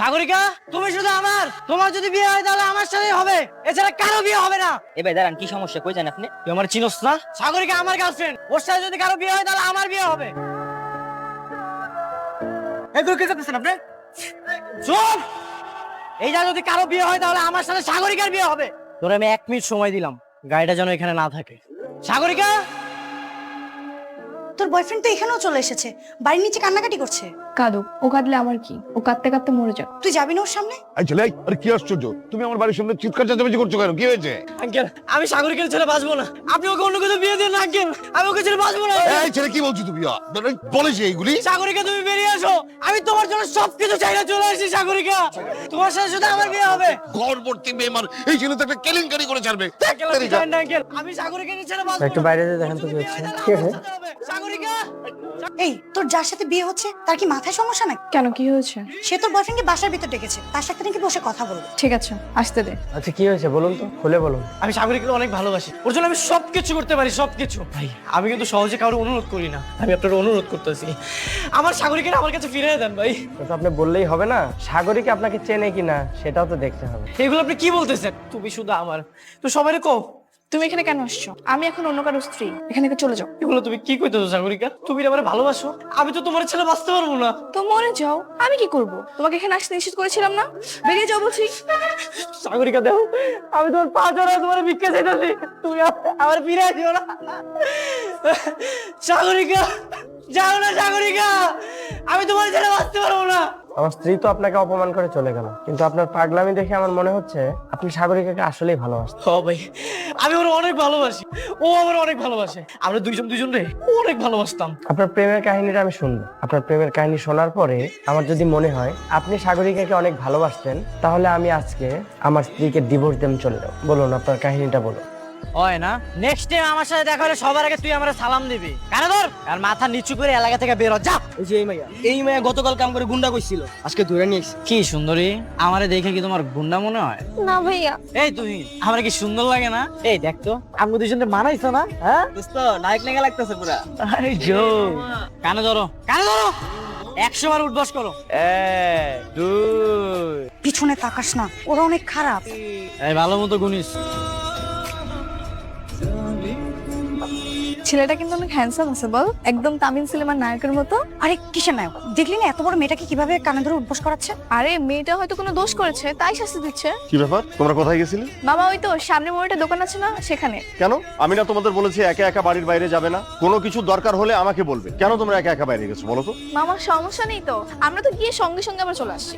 সাগরিকা, তুমি শুধু আমার, তোমার যদি বিয়ে হয় তাহলে আমার সাথেই হবে, এছাড়া কারো বিয়ে হবে না। এ ভাই দাঁড়ান, কি সমস্যা কই যান আপনি? তুই আমার চিনোস না? সাগরিকা আমার গার্লফ্রেন্ড, ওর সাথে যদি কারো বিয়ে হয় তাহলে আমার বিয়ে হবে। এগুলো কি করতেছেন আপনি? চুপ! এই যা যদি কারো বিয়ে হয় তাহলে আমার সাথে সাগরিকার বিয়ে হবে। তোরে আমি 1 মিনিট সময় দিলাম, গাড়িটা যেন এখানে না থাকে। সাগরিকা, তোর বয়ফ্রেন্ড তো এখানেও চলে এসেছে, বাড়ির নিচে কান্নাকাটি করছে। কাঁদুক, ও কাঁদলে আমার কি? ও কাঁদতে কাঁদতে মরে যাক। তুই যাবি না ওর সামনে? এই ছেলে, আরে কি আশ্চর্য, তুমি আমার বাড়ির সামনে চিৎকার চেঁচামেচি করছো কেন? কি হয়েছে? আঙ্কেল আমি সাগরিকার ছেড়ে বাঁচবো না, আপনি ওকে অন্য কোথাও বিয়ে দিন না আঙ্কেল, আমি ওকে ছেড়ে বাঁচবো না। এই ছেলে, কি বলছো তুমি? বলেছি এইগুলি? সাগরিকা তুমি বেরিয়ে আসো, আমি তোমার জন্য সবকিছু চাইলে চলে আসি। সাগরিকা, তোমার সাথে শুধু আমার বিয়ে হবে। গর্ভবতী বেমান, এই ছেলে তো একটা কেলেঙ্কারি করে ছাড়বে। আঙ্কেল আমি সাগরিকার ছেড়ে বাঁচবো না। একটু বাইরে যেয়ে দেখেন তো কি হচ্ছে। কি হয়েছে? সাগরিকা, এই তোর যার সাথে বিয়ে হচ্ছে তার কি মাথায় সমস্যা নাকি? কেন, কি হয়েছে? সে তোর বয়ফ্রেন্ডকে বাসার ভিতর ডেকেছে, তার সাথে নাকি বসে কথা বলবে। ঠিক আছে, আসতে দে। আচ্ছা কি হয়েছে বলুন তো, খুলে বলুন। আমি সাগরিকাকে অনেক ভালোবাসি, ওর জন্য আমি সবকিছু করতে পারি, সবকিছু। ভাই আমি কিন্তু সহজে কারো অনুরোধ করি না, আমি আপনার অনুরোধ করতেছি, আমার সাগরিকার আমার কাছে ফিরিয়ে দেন ভাই। তো আপনি বললেই হবে না, সাগরিকা আপনাকে চেনে কিনা সেটাও তো দেখতে হবে। এগুলো আপনি কি বলতেছেন? তুমি শুধু আমার, তো সবাই কো। তুমি এখানে কেন আসছো? আমি এখন অন্য কারো স্ত্রী, এখান থেকে চলে যাও। এগুলো তুমি কি কইতেছো সাগরিকা? তুমি আমার ভালোবাসো, আমি তো তোমার ছেলে বাঁচতে পারবো না। তো মরে যাও, আমি কি করব? তোমাকে এখানে আসতে নিষেধ করেছিলাম না? বেরিয়ে যাও বলছি। সাগরিকা দেখো, আমি তোমার পা ধরে তোমার ভিক্ষা চাইতেছি, তুমি আমার ফিরে আসিও না। সাগরিকা, যাও না সাগরিকা, আমি তোমার ছেলে বাঁচতে পারবো না। আমার স্ত্রী তো আপনাকে অপমান করে চলে গেল, কিন্তু আপনার পাগলামি দেখে আমার মনে হচ্ছে আপনি সাগরিকাকে আসলেই ভালোবাসেন। ও ভাই, আমি ওর অনেক ভালোবাসি, ও আমার অনেক ভালোবাসে, আমরা দুজন রে অনেক ভালোবাসতাম। আপনার প্রেমের কাহিনীটা আমি শুনবো। আপনার প্রেমের কাহিনী শোনার পরে আমার যদি মনে হয় আপনি সাগরিকাকে অনেক ভালোবাসতেন, তাহলে আমি আজকে আমার স্ত্রীকে ডিভোর্স দিয়ে চলে যাবো। বলুন আপনার কাহিনীটা বলুন। হয় না, নেক্সট টাইম আমার সাথে দেখা হলে সবার আগে তুই আমার সালাম দিবি। কেন ধর আর মাথা নিচু করে এলাকা থেকে বের হ, যা। ওই যে এই মাইয়া গতকাল কাম করে গুন্ডা কইছিল, আজকে ধরে নিয়ে এসেছি। কি সুন্দরী, আমারে দেখে কি তোমার গুন্ডা মনে হয়? না ভাইয়া। এই তুই আমার কি সুন্দর লাগে না? এই দেখ তো, আমি দুজনে মানাইছো না? হ্যাঁ দোস্ত নায়ক লেগে লাগতেছে পুরা। আরে জো, কানে ধরো, কানে ধরো, 100 বার উঠবস করো। 1 2। পিছনে তাকাস না, ওরা অনেক খারাপ। এই ভালো মতো গুনিস। ছেলেটা কিন্তু অনেক হ্যান্ডসাম আছে, বল? একদম তামিল সিনেমার নায়কের মতো। আরে কিসের নায়ক? দেখলি না এত বড় মেয়েটাকে কিভাবে কানে ধরে উঠবোস করাচ্ছে? আরে মেয়েটা হয়তো কোনো দোষ করেছে, তাই শাস্তি দিচ্ছে। কি ব্যাপার, তোমরা কোথায় গেছিলে? মামা, ওই তো সামনে মোড়ে দোকান আছে না, সেখানে। কেন? আমি না তোমাদের বলেছি একা একা বাড়ির বাইরে যাবে না? কোনো কিছু দরকার হলে আমাকে বলবে। কেন তোমরা একা একা বাইরে গেছো বলো তো? মামা সমস্যা নেই তো, আমরা তো গিয়ে সঙ্গে সঙ্গে আবার চলে আসছি।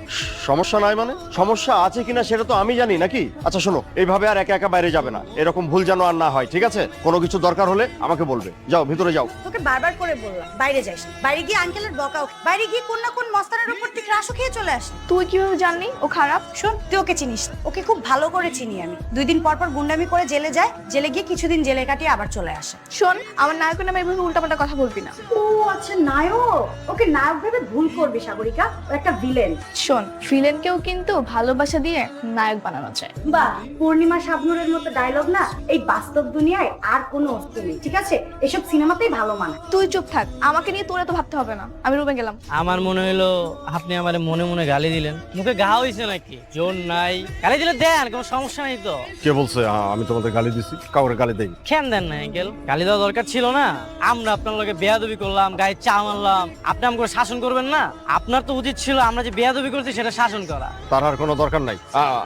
সমস্যা নাই মানে? সমস্যা আছে কিনা সেটা তো আমি জানি নাকি? আচ্ছা শোনো, এইভাবে আর একা একা বাইরে যাবে না, এরকম ভুল যেন আর না হয়, ঠিক আছে? কোনো কিছু দরকার হলে আমাকে বলবে। যাও ভিতরে যাও। তোকে বারবার করে বললাম বাইরে যাইস না। বাইরে গিয়ে আঙ্কেলের বকাও, বাইরে গিয়ে কোন না কোন মস্তানের উপর থেকে রাশও খেয়ে চলে আসে। তুই কিভাবে জানলি ও খারাপ? শোন, তুই ওকে চিনিস না, ওকে খুব ভালো করে চিনি আমি। 2 দিন পর পর গুন্ডামি করে জেলে যায়, জেলে গিয়ে কিছুদিন জেলে কাটিয়ে আবার চলে আসে। শোন, আমার নায়কের নামে এভাবে উল্টাপাল্টা কথা বলবি না। ও আচ্ছা, নায়ক। ওকে নায়ক ভেবে ভুল করবি সাগরিকা, ও একটা ভিলেন। শোন, ভিলেনকেও কিন্তু ভালোবাসা দিয়ে নায়ক বানানো যায়। বাহ, পূর্ণিমা শাবনূরের মতো ডায়লগ না এই বাস্তব দুনিয়ায় আর কোনো অস্তিত্ব নেই, ঠিক আছে? এসব সিনেমাতেই ভালো মানায়। তুই চুপ থাক, আমাকে নিয়ে তোর এত ভাবতে হবে না। আমি রুমে গেলাম। আমার মনে হইলো আপনি আমার মনে মনে গালি দিলেন, মুখে ঘা হইছে নাকি? জোর নাই, গালি দিলে দেন, কোনো সমস্যা নাই তো। কে বলছে আমি তোমাদের গালি দিছি? কাউরে গালি দেই? কেন দেন না আঙ্কেল? গালি দেওয়া দরকার ছিল না? আমরা আপনার লগে বেয়াদবি করলাম, গায়ে চা মারলাম, আপনি আমাকে শাসন করবেন না? আপনার তো উচিত ছিল আমরা যে বেয়াদবি করছি সেটা শাসন করা। তার আর কোনো দরকার নাই।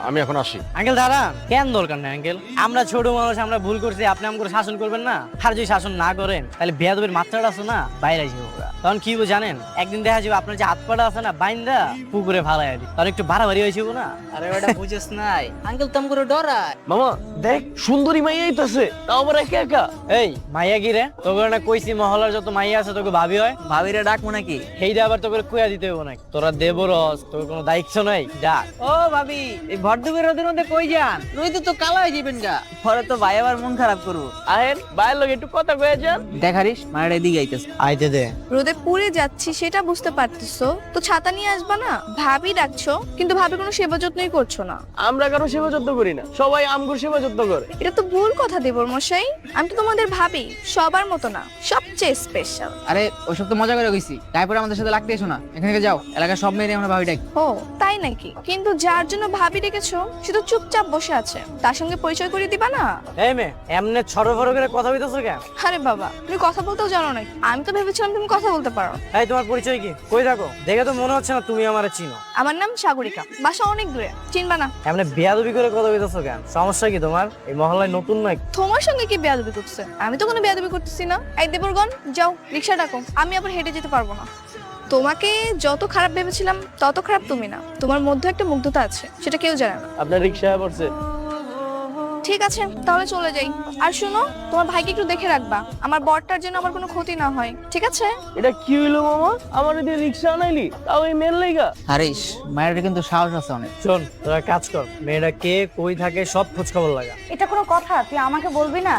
আমি এখন আসি। আঙ্কেল দাঁড়ান, কেন দরকার নেই আঙ্কেল? আমরা ছোট মানুষ, আমরা ভুল করছি, আপনি আমাকে শাসন করবেন না? আর যদি শাসন না করেন তাহলে বেয়াদবির মাত্রাটা আছে না বাইরে যাবো। তখন কি জানেন, একদিন দেখা যাবে আপনার যে হাত পাটা আছে না বাইন্দা পুকুরে ভাড়াই দিই, তখন একটু বাড়াবাড়ি হয়েছিল না? আরে ওটা বুঝিস নাই, আঙ্কেল তো করে ডরায়। মামা দেখ, সুন্দরী মাইয়া আইতাছে, তাও আবার একা একা। এই মাইয়া কি রে? তোকে না কইছি মহলার যত মাইয়া আছে তোকে ভাবি হয়। ভাবিরে ডাকবো নাকি? সেইটা আবার তোকে কুয়া দিতে হইব নাকি? তোরা দেবরস, তোর কোনো দায়িত্ব নাই, ডাক। ও ভাবি, এই ভরদুপের রোদের মধ্যে কই যান? রোদে তো কালো হয়ে যাবেন গা, পরে তো ভাই আবার মন খারাপ করবো। আহেন বাইরের লোক একটু কথা কয়ে যান। দেখারিস মায়ের এদিকে আইতেছে। আইতে দে। রোদে পুড়ে যাচ্ছি সেটা বুঝতে পারতেছো তো ছাতা নিয়ে আসবা না? ভাবি ডাকছো কিন্তু ভাবি কোনো সেবা যত্নই করছো না। আমরা কারো সেবা যত্ন করি না, সবাই আমগুর সেবা যত্ন করে। এটা তো ভুল কথা দেবর মশাই, আমি তো তোমাদের ভাবি, সবার মতো না, সবচেয়ে স্পেশাল। আরে ওইসব তো মজা করে কইছি, তারপরে আমাদের সাথে লাগতে এসো না, এখান থেকে যাও। এলাকার সব মেয়েরে আমরা ভাবি ডাকি। ও তাই নাকি? কিন্তু যার জন্য ভাবি ডেকেছো সে তো চুপচাপ বসে আছে, তার সঙ্গে পরিচয় করিয়ে দিবা না? এই মেয়ে, এমনি ছড়ফড় করে কথা বলতেছো কেন? আরে বাবা, তুমি কথা বলতেও জানো নাকি? আমি তো ভেবেছিলাম তুমি কথা বলতে পারো। এই তোমার পরিচয় কি? কই থাকো? দেখে তো মনে হচ্ছে না তুমি আমারে চিনো। আমার নাম সাগরিকা, বাসা অনেক দূরে, চিনবা না? এমনি বেয়াদবি করে কথা বলতেছো কেন? সমস্যা কি তোমার? এই মহল্লায় নতুন নয়? তোমার সঙ্গে কি বেয়াদবি করছে? আমি তো কোনো বেয়াদবি করতেছি না। এই দেবরগণ, যাও রিকশা ডাকো, আমি আবার হেঁটে যেতে পারবো না। তোমাকে যত খারাপ ভেবেছিলাম তত খারাপ তুমি না, তোমার মধ্যে একটা মুগ্ধতা আছে, সেটা কেউ জানে না। আপনার রিক্সায় পড়ছে। ঠিক আছে তাহলে চলে যাই। আর শোনো, তোমার ভাইকে একটু দেখে রাখবা, আমার বরটার জন্য আমার কোনো ক্ষতি না হয়, ঠিক আছে? এটা কি হইলো মামা? আমার দিয়ে রিক্সা আনাইলি, তাও এই মেন লাইগা? হারিস, মায়ের কিন্তু সাহস আছে অনেক। শোন, তোরা কাজ কর, মেয়েটা কে কই থাকে সব খোঁজ খবর লাগা। এটা কোনো কথা? তুই আমাকে বলবি না?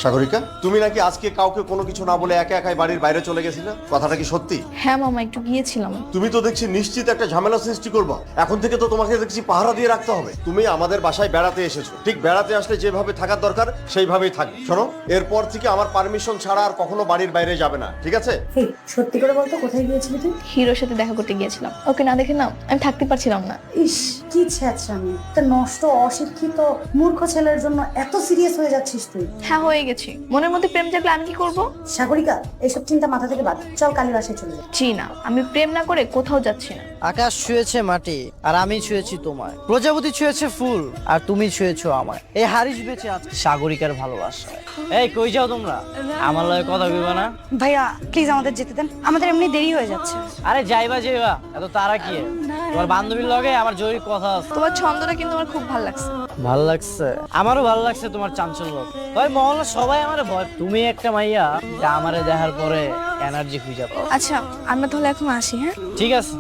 সাগরিকা, তুমি নাকি আজকে কাউকে কোনো কিছু না বলে একা একাই বাড়ির বাইরে চলে গেছিলে, কথাটা কি সত্যি? হ্যাঁ মামা, একটু গিয়েছিলাম। তুমি তো দেখছি নিশ্চিত একটা ঝামেলা সৃষ্টি করবা। এখন থেকে তো তোমাকে দেখছি পাহারা দিয়ে রাখতে হবে। তুমি আমাদের বাসায় বেড়াতে এসেছো, ঠিক বেড়াতে আসলে যেভাবে থাকার দরকার সেইভাবেই থাকবে। শোনো, এরপর থেকে আমার পারমিশন ছাড়া আর কখনো বাড়ির বাইরে যাবে না, ঠিক আছে? এই সত্যি করে বলতো, কোথায় গিয়েছিলি তুই? হিরোর সাথে দেখা করতে গিয়েছিলাম, ওকে না দেখে না আমি থাকতে পারছিলাম না। ইস, কি ছ্যাঁচড়ামি! একটা নষ্ট, অশিক্ষিত, মূর্খ ছেলের জন্য এত সিরিয়াস হয়ে যাচ্ছিস তুই? হ্যাঁ হয়ে গেছি, মনের মধ্যে প্রেম জাগলে আমি কি করব? সাগরিকা, এইসব চিন্তা মাথা থেকে বাদ। চল কালী বাসায় চলে যাই। জি না, আমি প্রেম না করে কোথাও যাচ্ছি না। আকাশ ছুঁয়েছে মাটি আর আমি ছুঁয়েছি তোমায়, প্রজাপতি ছুঁয়েছে ফুল আর তুমি ছুঁয়েছো আমায়। এই হারিস বেঁচে আছে সাগরিকার ভালোবাসা। এই কই যাও তোমরা? আমার লগে কথা কইবা না? ভাইয়া প্লিজ আমাদের যেতে দেন, আমাদের এমনি দেরি হয়ে যাচ্ছে। আরে যাইবা যাইবা, এত তারা কি? তোমার বান্ধবীর লগে আমার জরুরি কথা আছে। তোমার ছন্দটা কিন্তু আমার খুব ভালো লাগছে। ভাল লাগছে? আমারও ভাল লাগছে তোমার চাঞ্চল্য। ভাই মহল্লা সবাই আমারে ভয়, তুমি একটা মাইয়া যা আমারে দেখার পরে এনার্জি খুঁজে পাও। আচ্ছা আমরা তাহলে এখন আসি। হ্যাঁ ঠিক আছে।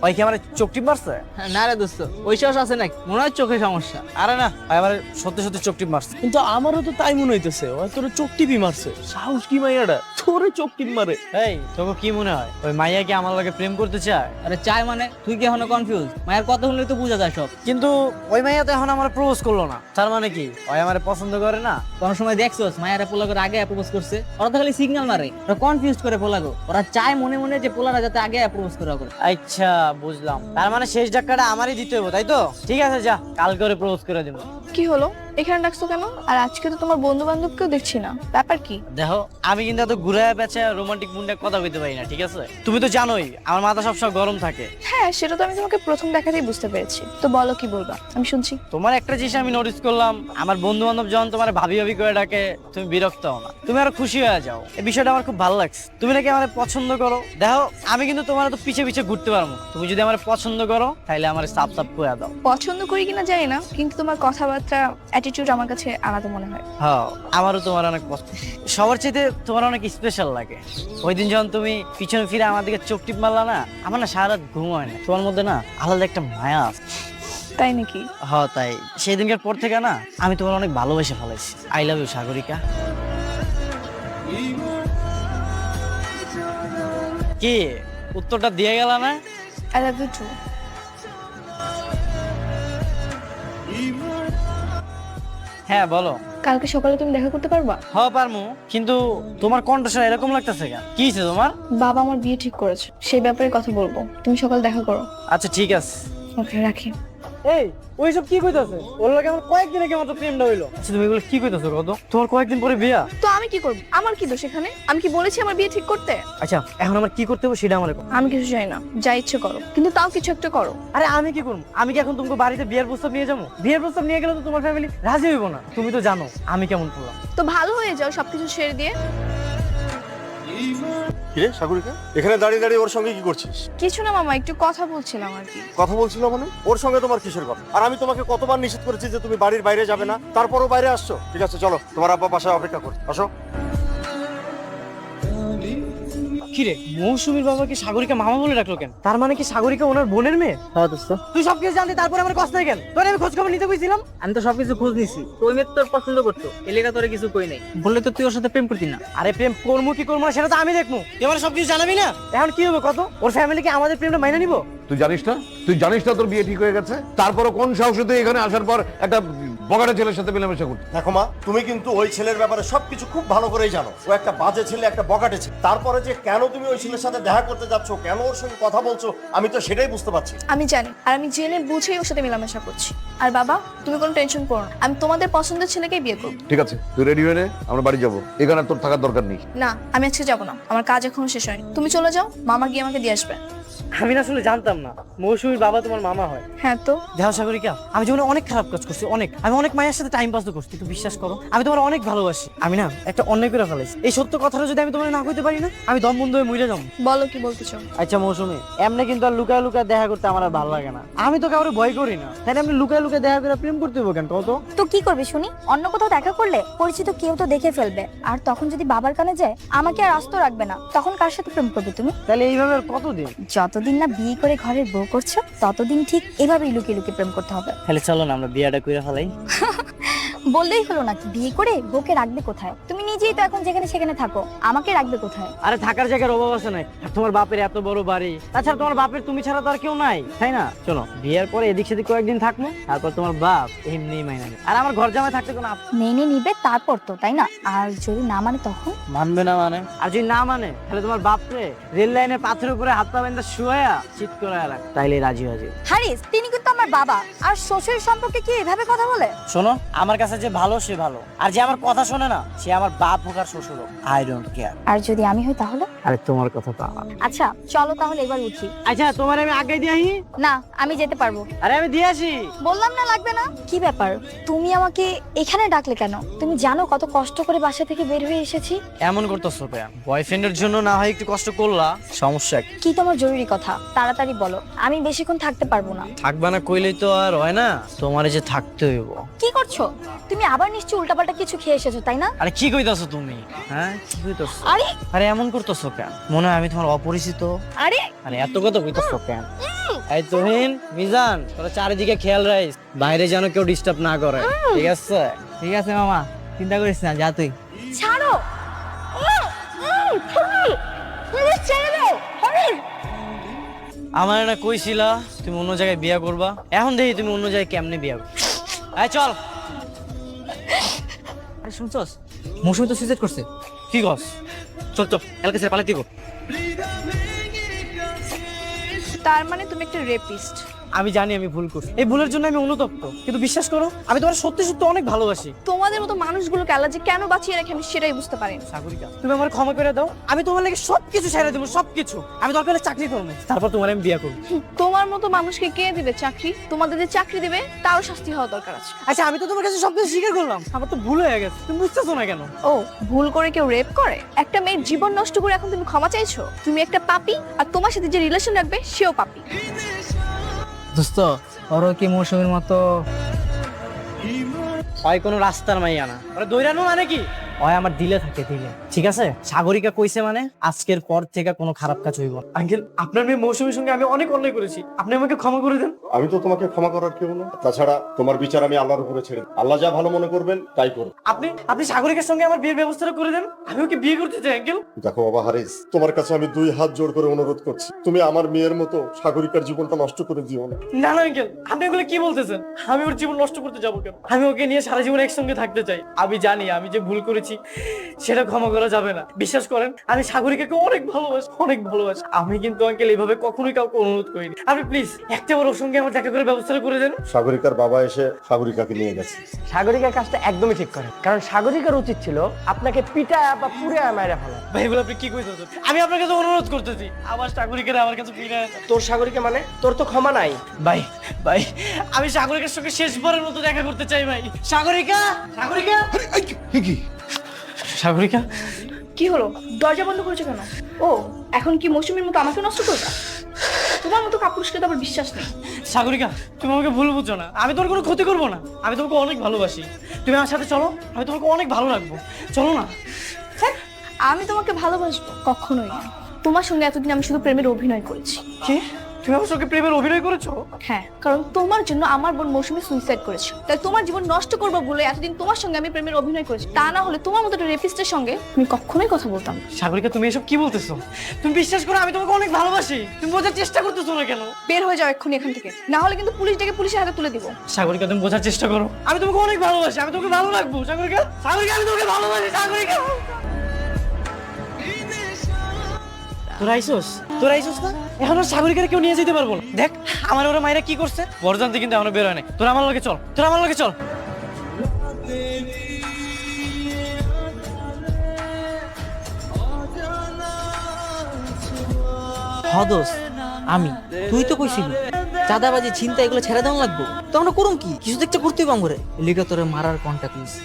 ভাই কি আমার চোখ টিপ মারছে? না রে দোস্ত, ওই সাহস আছে নাকি? মনে হয় চোখে সমস্যা। আরে না ভাই, আমার সত্যি সত্যি চোখ টিপ মারছে। কিন্তু আমারও তো তাই মনে হইতেছে, ওই তোর চোখ টিপি মারছে। সাহস কি মাইয়াটা তোরে চোখ টিপ মারে? এই তোকে কি মনে হয় ওই মাইয়া কি আমার লগে প্রেম করতে চায়? আরে চাই মানে? তুই কি এখনো কনফিউজ? মায়ের কথা শুনলে তো বোঝা যায় সব। কিন্তু ওই মাইয়া তো এখন আমার প্রপোজ করলো না, তার মানে কি ওই আমার পছন্দ করে না? কোনো সময় দেখছোস মায়েরা পোলাগোর আগে প্রপোজ করছে? ওরা তো খালি সিগন্যাল মারে, ওরা কনফিউজ করে পোলাগো। ওরা চায় মনে মনে যে পোলারা যাতে আগে প্রপোজ করা করে। আচ্ছা বুঝলাম, তার মানে শেষ ধাক্কাটা আমারই দিতে হবে, তাই তো? ঠিক আছে, যা কাল করে প্রপোজ করে দেবো। কি হলো, এখানে ডাকছো কেন? আর আজকে তো তোমার বন্ধু বান্ধবকেও দেখছি না, ব্যাপার কি? দেখো, আমি কিন্তু এত ঘুরে বেচে রোমান্টিক মুন্ডে কথা কইতে পারি না, ঠিক আছে? তুমি তো জানোই আমার মাথা সবসময় গরম থাকে। হ্যাঁ সেটা তো আমি তোমাকে প্রথম দেখাতেই বুঝতে পেরেছি। তো বলো কি বলবা, আমি শুনছি। তোমার একটা জিনিস আমি নোটিস করলাম, আমার বন্ধু বান্ধব যখন তোমার ভাবি ভাবি করে ডাকে তুমি বিরক্ত হও না, তুমি আরো খুশি হয়ে যাও। এই বিষয়টা আমার খুব ভালো লাগছে। তুমি নাকি আমার পছন্দ করো। দেখো আমি কিন্তু তোমার তো পিছে পিছে ঘুরতে পারবো। তুমি যদি আমার পছন্দ করো তাহলে আমার সাপ সাপ করে দাও। পছন্দ করি কিনা জানি না, কিন্তু তোমার কথাবার্তা, অ্যাটিটিউড আমার কাছে আলাদা মনে হয়। হ্যাঁ, আমারও তোমার অনেক পছন্দ। সবার চাইতে তোমার অনেক স্পেশাল লাগে। ওই দিন যখন তুমি পিছনে ফিরে আমার দিকে চোখ টিপ মারলা না, আমার না সারা রাত ঘুম হয় না। তোমার মধ্যে না আলাদা একটা মায়া আছে। তাই নাকি? হ্যাঁ তাই। সেই দিনকার পর থেকে না আমি তোমার অনেক ভালোবেসে ফেলেছি। I love you Sagarika. কি উত্তরটা দিয়ে গেল না? I love you too. হ্যাঁ বলো। কালকে সকালে তুমি দেখা করতে পারবা? হ্যাঁ পারমু, কিন্তু তোমার কণ্ঠস্বর এরকম লাগতেছে কেন? কি হয়েছে তোমার? বাবা আমার বিয়ে ঠিক করেছে, সেই ব্যাপারে কথা বলবো, তুমি সকালে দেখা করো। আচ্ছা ঠিক আছে। ওকে রাখি। এই ওইসব কি কইতাছে? ওর লাগে আমার কয়েকদিন আগে মাত্র প্রেমটা হইলো। আচ্ছা তুমি এগুলো কি কইতাছো? কত তোমার কয়েকদিন পরে বিয়া? তো আমি কি করব? আমার কি দোষ এখানে? আমি কি বলেছি আমার বিয়ে ঠিক করতে? আচ্ছা এখন আমার কি করতে হবে সেটা আমার কও। আমি কিছু চাই না, যা ইচ্ছে করো, কিন্তু তাও কিছু একটা করো। আরে আমি কি করবো? আমি কি এখন তোমাকে বাড়িতে বিয়ের প্রস্তাব নিয়ে যাবো? বিয়ের প্রস্তাব নিয়ে গেলে তো তোমার ফ্যামিলি রাজি হইব না। তুমি তো জানো আমি কেমন করলাম। তো ভালো হয়ে যাও সবকিছু ছেড়ে দিয়ে। কিরে সাগরিকা, এখানে দাঁড়িয়ে দাঁড়িয়ে ওর সঙ্গে কি করছিস? কিছু না মামা, একটু কথা বলছিলাম আর কি। কথা বলছিল মানে? ওর সঙ্গে তোমার কিসের কথা? আর আমি তোমাকে কতবার নিষেধ করেছি যে তুমি বাড়ির বাইরে যাবে না, তারপরও বাইরে আসছো। ঠিক আছে চলো, তোমার আব্বা বাসায় অপেক্ষা করছে, আসো। কি রে, মৌসুমীর বাবাকে সাগরিকা মামা বলে রাখলো কেন? তার মানে কি সাগরিকা ওনার বোনের মেয়ে? হ্যাঁ দোস্ত, তুই সবকিছু জানতে তারপরে আমার কষ্ট নাই কেন? তোর আমি খোঁজ খবর নিতে বুঝছিলাম। আমি তো সবকিছু খোঁজ নিছি। তো ওই মেয়ে তোর পছন্দ করতো, এলাকা তোরে কিছু কই নাই। বললে তো তুই ওর সাথে প্রেম করতি না। আরে প্রেম করবো কি করবো না সেটা তো আমি দেখবো, তুই আমার সবকিছু জানাবি না? এখন কি হবে কত? ওর ফ্যামিলিকে আমাদের প্রেমটা মাইনে নিবো? তুই জানিস না তোর বিয়ে ঠিক হয়ে গেছে? তারপরও কোন সাহসে তুই এখানে আসার পর একটা বগাটা ছেলের সাথে মেলামেশা করছিস? দেখো মা, তুমি কিন্তু ওই ছেলের ব্যাপারে সবকিছু খুব ভালো করেই জানো। ও একটা বাজে ছেলে, একটা বকাটে ছেলে। তারপরে যে কেন তুমি ওই ছেলের সাথে দেখা করতে যাচ্ছ, কেন ওর সঙ্গে কথা বলছো, আমি তো সেটাই বুঝতে পারছি। আমি জানি, আর আমি জেনে বুঝেই ওর সাথে মেলামেশা করছি। আর বাবা, তুমি কোনো টেনশন করো না, আমি তোমাদের পছন্দের ছেলেকেই বিয়ে করবো। ঠিক আছে, তুই রেডি হয়ে নে, আমরা বাড়ি যাবো। এখানে আর তোর থাকার দরকার নেই। না, আমি আজকে যাবো না, আমার কাজ এখনো শেষ হয়নি। তুমি চলে যাও, মামা গিয়ে আমাকে দিয়ে আসবে। আমি না আসলে জানতাম না মৌসুমীর বাবা তোমার মামা হয়। হ্যাঁ তো, দেখো সাগরিকা, আমি জীবনে অনেক খারাপ কাজ করছি, আমি অনেক মায়ের সাথে টাইম পাস করছি, কিন্তু বিশ্বাস করো আমি তোমার অনেক ভালোবাসি। আমি না একটা অন্যায় করে ফেলেছি। এই সত্য কথাটা যদি আমি তোমার না কইতে পারি না, আমি দম বন্ধ হয়ে মরে যাবো। বলো কি বলতে চাও। আচ্ছা মৌসুমী, এমনি কিন্তু আর লুকায় লুকায় দেখা করতে আমার আর ভালো লাগে না। আমি তো কাউরে ভয় করি না, তাই আমি লুকায় লুকায় দেখা করে প্রেম করতে হবো কেন কত? তো কি করবে শুনি? অন্য কোথাও দেখা করলে পরিচিত কেউ তো দেখে ফেলবে, আর তখন যদি বাবার কানে যায় আমাকে আর আস্ত রাখবে না। তখন কার সাথে প্রেম করবে তুমি? তাহলে এইভাবে আর কতদিন? যতদিন না বিয়ে করে ঘরের বউ করছো ততদিন ঠিক এভাবেই লুকিয়ে লুকিয়ে প্রেম করতে হবে। তাহলে চলো না আমরা বিয়েটা করে ফেলাই। বললেই হলো নাকি, বিয়ে করে বউকে রাখবে কোথায়? তুমি নিজেই তো এখন যেখানে সেখানে থাকো, আমাকে রাখবে কোথায়? আরে থাকার জায়গার অভাব আছে নাই? আর তোমার বাপের এত বড় বাড়ি, তাছাড়া তোমার বাপের তুমি ছাড়া তো আর কেউ নাই, তাই না? শোনো, বিয়ের পরে এদিক সেদিক কয়েকদিন থাকবো, তারপর তোমার বাপ এমনিই মাইনা নেবে। আর আমার ঘর জামাই থাকতে কোনো মেনে নিবে তারপর তো, তাই না? আর যদি না মানে তখন? মানবে না মানে? আর যদি না মানে তাহলে তোমার বাপরে রেল লাইনের পাথরের উপরে হাত পা বেঁধে শুয়ায়া চিৎ করে রাখ, তাইলে রাজি হয়ে যাবে। হারিস, তিনি কিন্তু আমার বাবা, আর শ্বশুর সম্পর্কে কি এভাবে কথা বলে? শোনো, আমার কাছে যে ভালো সে ভালো, আর যে আমার কথা শোনে না সে আমার বাপ হোক আর শ্বশুর হোক, আই ডোন্ট কেয়ার। আর যদি আমি হই তাহলে? আরে তোমার কথা তো আমার। আচ্ছা চলো তাহলে এবার উঠি। আচ্ছা তোমার আমি আগে দিয়ে আসি? না, আমি যেতে পারবো। আরে আমি দিয়ে আসি। বললাম না লাগবে না। কি ব্যাপার, তুমি আমাকে এখানে ডাকলে কেন? তুমি জানো কত কষ্ট করে বাসা থেকে বের হয়ে এসেছি। এমন করতেছো কেন? বয়ফ্রেন্ডের জন্য না হয় একটু কষ্ট করলা, সমস্যা কি? কি তোমার জরুরি কথা? তাড়াতাড়ি বলো, আমি বেশিক্ষণ থাকতে পারবো না। থাকবা না কইলেই তো আর হয় না, তোমারে যে থাকতে হইব। কি করছো তুমি? আবার নিশ্চয়ই উল্টাপাল্টা কিছু খেয়ে এসেছো, তাই না? আরে কি কইতাছো তুমি? হ্যাঁ কি কইতাছো? আরে আরে এমন করতেছো কেন? মনে হয় আমি তোমার অপরিচিত? আরে আরে এত কথা কইতাছো কেন? এই তুহিন, মিজান, তোরা চারিদিকে খেয়াল রাখিস, বাইরে যেন কেউ ডিস্টার্ব না করে, ঠিক আছে? ঠিক আছে মামা, চিন্তা করিস না, যা তুই। ছাড়ো। ছেড়ে দাও। আমার না কইছিলা তুমি অন্য জায়গায় বিয়ে করবা, এখন দেখি তুমি অন্য জায়গায় কেমনে বিয়ে করবা। এই চল। আরে শুনছস, মৌসুমী তো সুইসাইড করছে। কি কস? চল চল, এলাকা ছেড়ে পালাতে গো। তার মানে তুমি একটা রেপিস্ট। আমি জানি আমি ভুল করছি, এই ভুলের জন্য আমি অনুতপ্ত, কিন্তু বিশ্বাস করো আমি তোমার সত্যি সত্যি অনেক ভালোবাসি। তোমাদের মতো মানুষগুলোকে আল্লাহ যে কেন বাঁচিয়ে রাখে আমি সেটাই বুঝতে পারি না। সাগরিকা, তুমি আমার ক্ষমা করে দাও, আমি তোমার লাগে সবকিছু ছেড়ে দেবো, সবকিছু। আমি দরকার হলে চাকরি করবো, তারপর তোমার আমি বিয়ে করবো। তোমার মতো মানুষকে কে দিবে চাকরি? তোমাদের যে চাকরি দিবে তারও শাস্তি হওয়া দরকার আছে। আচ্ছা আমি তো তোমার কাছে সবকিছু স্বীকার করলাম, আমার তো ভুল হয়ে গেছে, তুমি বুঝতেছো না কেন? ও, ভুল করে কেউ রেপ করে? একটা মেয়ের জীবন নষ্ট করে এখন তুমি ক্ষমা চাইছো? তুমি একটা পাপী, আর তোমার সাথে যে রিলেশন রাখবে সেও পাপী। দোস্ত, ওরও কি মৌসুমীর মতো? হয় কোনো রাস্তার মাইয়া না, ওরা দৈরানো মানে কি? হয় আমার দিলে থাকে, দিলে। ঠিক আছে, সাগরিকা কইছে মানে আজকের পর থেকে কোনো খারাপ কাজ হইব না। আঙ্কেল, আপনার মেয়ে মৌসুমীর সঙ্গে আমি অনেক অন্যায় করেছি, আপনি আমাকে ক্ষমা করে দেন। আমি তো তোমাকে ক্ষমা করার কেউ না, তাছাড়া তোমার বিচার আমি আল্লাহর উপরে ছেড়ে দিই। আল্লাহ যা ভালো মনে করবেন তাই করুন। আপনি সাগরিকার সঙ্গে আমার বিয়ের ব্যবস্থাটা করে দেন, আমি ওকে বিয়ে করতে চাই। আঙ্কেল দেখো বাবা হারিস, তোমার কাছে আমি 2 হাত জোড় করে অনুরোধ করছি, তুমি আমার মেয়ের মতো সাগরিকার জীবনটা নষ্ট করে দিও না। না না আঙ্কেল, আপনি এগুলো কি বলতেছেন? আমি ওর জীবন নষ্ট করতে যাবো কেন? আমি ওকে নিয়ে সারা জীবন একসঙ্গে থাকতে চাই। আমি জানি আমি যে ভুল করেছি সেটা ক্ষমা করা যাবে না, বিশ্বাস করেন। আমি সাগরিকাকে অনেক ভালোবাসি, অনেক ভালোবাসি। আমি কিন্তু আঙ্কেল এইভাবে কখনোই কাউকে অনুরোধ করিনি। আপনি প্লিজ একটাবার ওর সঙ্গে আমার দেখা করে ব্যবস্থা করে দেন। সাগরিকার বাবা এসে সাগরিকাকে নিয়ে গেছে। সাগরিকার কাজটা একদমই ঠিক করে, কারণ সাগরিকার উচিত ছিল আপনাকে পিটায়া বা পুড়ে মাইরা ফেলা। ভাই এগুলো আপনি কি কইতেছেন? আমি আপনার কাছে অনুরোধ করতেছি, আমার সাগরিকার আমার কাছে ফিরে আসেন। তোর সাগরিকা মানে তোর তো ক্ষমা নাই। ভাই ভাই, আমি সাগরিকার সঙ্গে শেষবারের মতো দেখা করতে চাই ভাই। সাগরিকা, সাগরিকা, সাগরিকা। কি হলো, দরজা বন্ধ করেছো কেন? ও, এখন কি মৌসুমীর মতো আমাকে নষ্ট করবে? তোমার মতো কাপুরুষকে তো আবার বিশ্বাস নেই। সাগরিকা, তুমি আমাকে ভুল বুঝছো না, আমি তোর কোনো ক্ষতি করবো না, আমি তোমাকে অনেক ভালোবাসি। তুমি আমার সাথে চলো, আমি তোমাকে অনেক ভালো রাখবো, চলো না। আমি তোমাকে ভালোবাসবো কখনোই না। তোমার সঙ্গে এতদিন আমি শুধু প্রেমের অভিনয় করেছি। কি তুমি আমার সঙ্গে প্রেমের অভিনয় করেছো? হ্যাঁ, কারণ তোমার জন্য আমার বোন মৌসুমী সুইসাইড করেছে, তাই তোমার জীবন নষ্ট করবো বলে এতদিন তোমার সঙ্গে আমি প্রেমের অভিনয় করেছি। তা না হলে তোমার মতো একটা রেপিস্টের সঙ্গে আমি কখনোই কথা বলতাম না। সাগরিকা তুমি এসব কি বলতেছো? তুমি বিশ্বাস করো আমি তোমাকে অনেক ভালোবাসি, তুমি বোঝার চেষ্টা করতেছো না কেন? বের হয়ে যাও এক্ষুনি এখান থেকে, না হলে কিন্তু পুলিশ ডেকে পুলিশের হাতে তুলে দিব। সাগরিকা তুমি বোঝার চেষ্টা করো, আমি তোমাকে অনেক ভালোবাসি, আমি তোমাকে ভালো রাখবো। সাগরিকা, সাগরিকা আমি তোমাকে ভালোবাসি। সাগরিকা তোরা আইসোস না? এখন আর সাগরিকারে কেউ নিয়ে যেতে পারবো না। দেখ আমার ওরা মায়েরা কি করছে, বরজান্তি কিন্তু এখনো বের হয় নাই। তোরা আমার লগে চল, তোরা আমার লগে চল। হদস আমি তুই তো কইছিলি চাঁদাবাজি চিন্তা এগুলো ছেড়ে দেওয়া লাগবো, তো আমরা করুম কি? কিছু দেখতে করতেই পাম করে লিগা তোরে মারার কন্টাক্ট নিস।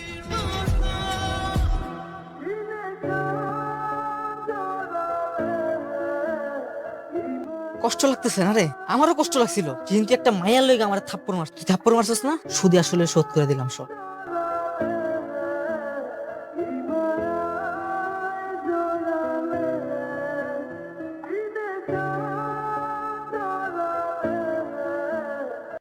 কষ্ট লাগতেছে না রে? আমারও কষ্ট লাগছিল, কিন্তু একটা মায়ার লইগা আমার থাপ্পড় মারছ, তুই থাপ্পড় মারছস না, সুদে আসলে শোধ করে দিলাম সব।